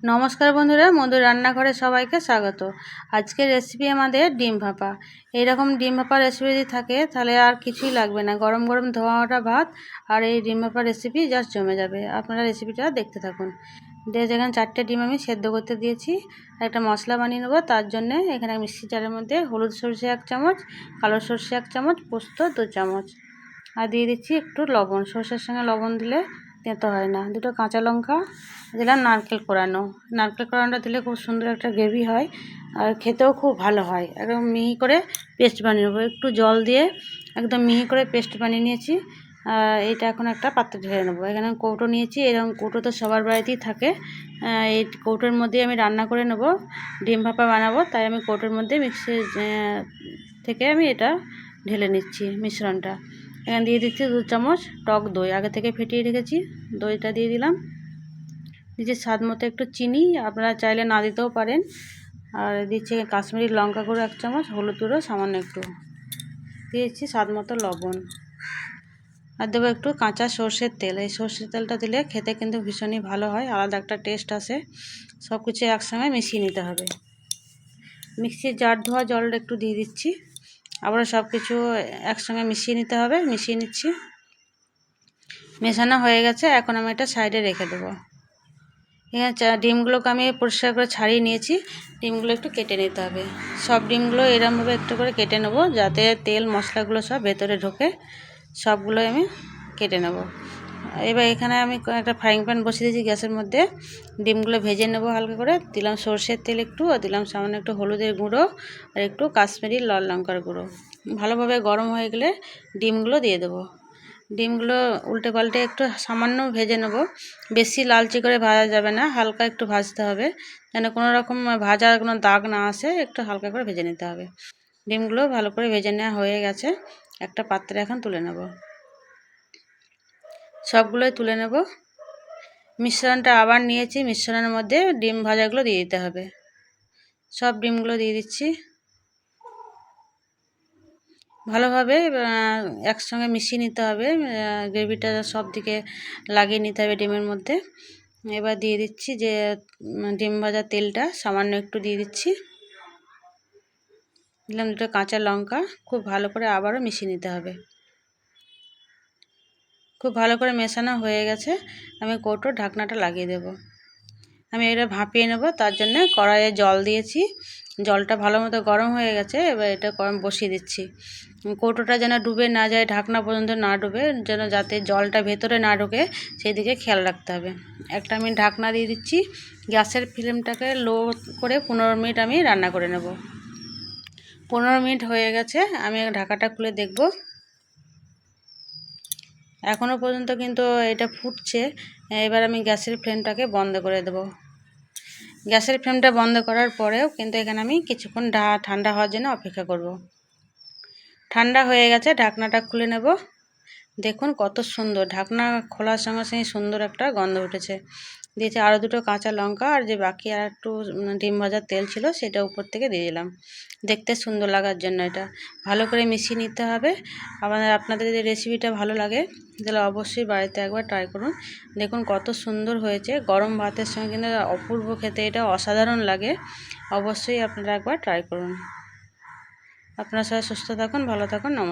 নমস্কার বন্ধুরা, মধুর রান্নাঘরে সবাইকে স্বাগত। আজকের রেসিপি আমাদের ডিম ভাপা। এইরকম ডিম ভাপা রেসিপি যদি থাকে তাহলে আর কিছুই লাগবে না। গরম গরম ধোয়া ওঠা ভাত আর এই ডিম ভাপা রেসিপি জাস্ট জমে যাবে। আপনারা রেসিপিটা দেখতে থাকুন। যেখানে 4টে ডিম আমি সেদ্ধ করতে দিয়েছি, একটা মশলা বানিয়ে নেবো। তার জন্য এখানে মিক্সি জারের মধ্যে হলুদ সরষে 1 চামচ, কালো সরষে 1 চামচ, পোস্ত 2 চামচ আর দিয়ে দিচ্ছি একটু লবণ। সরষের সঙ্গে লবণ দিলে তেতো হয় না। 2টো কাঁচা লঙ্কা দিলাম, নারকেল কোড়ানোটা দিলে খুব সুন্দর একটা গ্রেভি হয় আর খেতেও খুব ভালো হয়। একদম মিহি করে পেস্ট বানিয়ে নেবো। একটু জল দিয়ে একদম মিহি করে পেস্ট বানিয়ে নিয়েছি। এইটা এখন একটা পাত্রে ঢেলে নেবো। এখানে কৌটো নিয়েছি, এরকম কৌটো তো সবার বাড়িতেই থাকে। এই কৌটোর মধ্যে আমি রান্না করে নেব, ডিম ভাপা বানাবো। তাই আমি কৌটোর মধ্যে মিক্সি থেকে আমি এটা ঢেলে নিচ্ছি মিশ্রণটা। এখানে দিয়ে দিচ্ছি 2 চামচ টক দই, আগে থেকে ফেটিয়ে রেখেছি। দইটা দিয়ে দিলাম। দিচ্ছি স্বাদ মতো একটু চিনি, আপনারা চাইলে না দিতেও পারেন। আর দিচ্ছি কাশ্মীরি লঙ্কা গুঁড়ো 1 চামচ, হলুদ গুঁড়ো সামান্য একটু, দিয়েছি স্বাদ মতো লবণ। আর দেবো একটু কাঁচা সর্ষের তেল। এই সর্ষের তেলটা দিলে খেতে কিন্তু ভীষণই ভালো হয়, আলাদা একটা টেস্ট আসে। সব কিছু একসঙ্গে মিশিয়ে নিতে হবে। মিক্সির জার ধোয়া জলটা একটু দিয়ে দিচ্ছি। আবার সব কিছু একসঙ্গে মিশিয়ে নিতে হবে। মিশিয়ে নিচ্ছি। মেশানো হয়ে গেছে, এখন আমি এটা সাইডে রেখে দেবো। এখানে ডিমগুলোকে আমি পরিষ্কার করে ছাড়িয়ে নিয়েছি। ডিমগুলো একটু কেটে নিতে হবে। সব ডিমগুলো এরমভাবে একটু করে কেটে নেব, যাতে তেল মশলাগুলো সব ভেতরে ঢোকে। সবগুলোই আমি কেটে নেব। এবার এখানে আমি একটা ফ্রাইং প্যান বসিয়ে দিয়েছি গ্যাসের মধ্যে। ডিমগুলো ভেজে নেব হালকা করে। দিলাম সর্ষের তেল একটু, আর দিলাম সামান্য একটু হলুদের গুঁড়ো আর একটু কাশ্মীরি লাল লঙ্কার গুঁড়ো। ভালোভাবে গরম হয়ে গেলে ডিমগুলো দিয়ে দেবো। ডিমগুলো উল্টে পাল্টে একটু সামান্য ভেজে নেব। বেশি লালচে করে ভাজা যাবে না, হালকা একটু ভাজতে হবে, যেন কোনো রকম ভাজার কোনো দাগ না আসে। একটু হালকা করে ভেজে নিতে হবে। ডিমগুলো ভালো করে ভেজে নেওয়া হয়ে গেছে, একটা পাত্রে এখন তুলে নেব। সবগুলোই তুলে নেব। মিশ্রণটা আবার নিয়েছি, মিশ্রণের মধ্যে ডিম ভাজাগুলো দিয়ে দিতে হবে। সব ডিমগুলো দিয়ে দিচ্ছি। ভালোভাবে একসঙ্গে মিশিয়ে নিতে হবে। গ্রেভিটা সব দিকে লাগিয়ে নিতে হবে ডিমের মধ্যে। এবার দিয়ে দিচ্ছি যে ডিম ভাজা তেলটা সামান্য একটু দিয়ে দিচ্ছি। দিলাম 2টো কাঁচা লঙ্কা। খুব ভালো করে আবারও মিশিয়ে নিতে হবে। খুব ভালো করে মেশানো হয়ে গেছে, আমি কৌটোর ঢাকনাটা লাগিয়ে দেব। আমি এটা ভাপিয়ে নেব। তার জন্য কড়াইয়ে জল দিয়েছি, জলটা ভালো মতো গরম হয়ে গেছে। এবার এটা বসিয়ে দিচ্ছি। কৌটোটা যেন ডুবে না যায়, ঢাকনা পর্যন্ত না ডুবে, যেন যাতে জলটা ভেতরে না ঢোকে সেই দিকে খেয়াল রাখতে হবে। একটা আমি ঢাকনা দিয়ে দিচ্ছি। গ্যাসের ফ্লেমটাকে লো করে 15 মিনিট আমি রান্না করে নেব। 15 মিনিট হয়ে গেছে, আমি ঢাকাটা খুলে দেখব। এখনও পর্যন্ত কিন্তু এটা ফুটছে। এবার আমি গ্যাসের ফ্লেমটাকে বন্ধ করে দেব। গ্যাসের ফ্লেমটা বন্ধ করার পরেও কিন্তু এখানে আমি কিছুক্ষণ ঠান্ডা হওয়ার জন্য অপেক্ষা করব। ঠান্ডা হয়ে গেছে, ঢাকনাটা খুলে নেব। দেখুন কত সুন্দর, ঢাকনা খোলার সঙ্গে সঙ্গে সুন্দর একটা গন্ধ উঠেছে। দিয়েছি আরও 2টো কাঁচা লঙ্কা, আর যে বাকি আর একটু ডিম ভাজার তেল ছিল সেটা উপর থেকে দিয়ে দিলাম, দেখতে সুন্দর লাগার জন্য। এটা ভালো করে মিশিয়ে নিতে হবে। আপনাদের যদি রেসিপিটা ভালো লাগে তাহলে অবশ্যই বাড়িতে একবার ট্রাই করুন। দেখুন কত সুন্দর হয়েছে, গরম ভাতের সঙ্গে কিন্তু অপূর্ব খেতে, এটা অসাধারণ লাগে। অবশ্যই আপনারা একবার ট্রাই করুন। আপনারা সবাই সুস্থ থাকুন, ভালো থাকুন। নমস্কার।